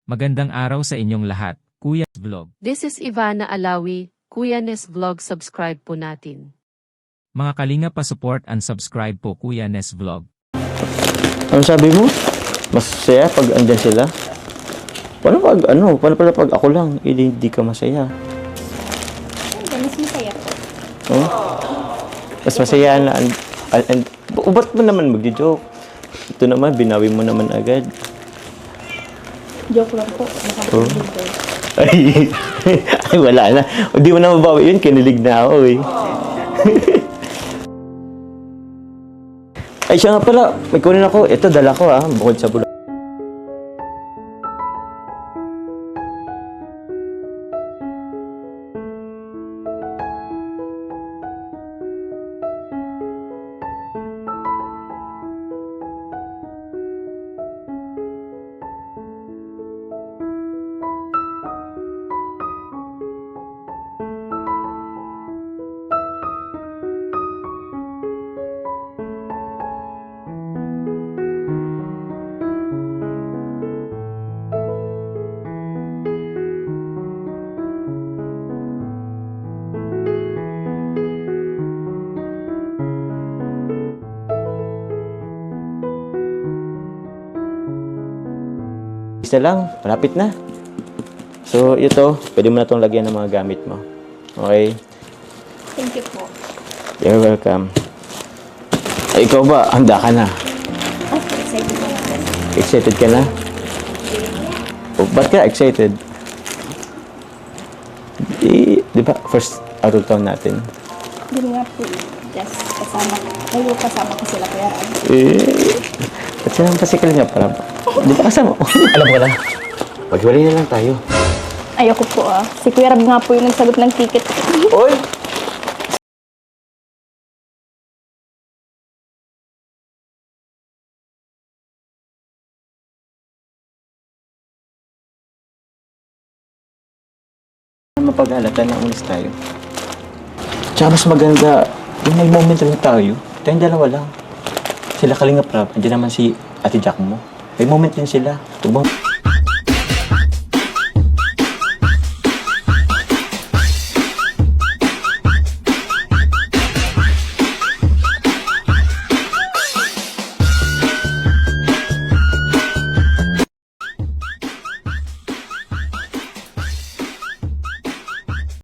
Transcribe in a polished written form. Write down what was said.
Magandang araw sa inyong lahat, Kuya's Vlog. This is Ivana Alawi, Kuya Nes Vlog, subscribe po natin. Mga kalinga pa-support and subscribe po Kuya Nes Vlog. Ano sabi mo? Masaya pag andyan sila? Paano pala pag ako lang, hindi ka masaya? Mas masaya po. Oh? Mas masaya na, ba't mo naman magdi-joke? Ito naman, binawi mo naman agad. Joke lang po. Oh. Ay, wala na. Hindi mo na mabawi yun, kinilig na ako eh. Ay, siya nga pala, may kunin ako. Ito, dala ko bukod sa bulak. Isa lang, malapit na. So, ito, pwede mo na itong lagyan ng mga gamit mo. Okay? Thank you po. You're welcome. Ay, ikaw ba? Handa ka na? Oh, excited po ako. Excited ka na? Oh, ba't ka excited? Di ba, first araw taon natin? Hindi nga po. Just kasama ko sila kaya. Ba't sila kasi kalinga para di ba kasama? Alam ko na. Maghiwalay na lang tayo. Ayoko po Si Kuya Rab nga po yung nagsagot ng ticket. Oy! Mapag-alata na ulis tayo. Tsaka mas maganda, yung may moment lang tayo. Tayong dalawa lang. Sila Kalinga Prab, andyan naman si Ate Jack mo. May moment din sila. Huwag mo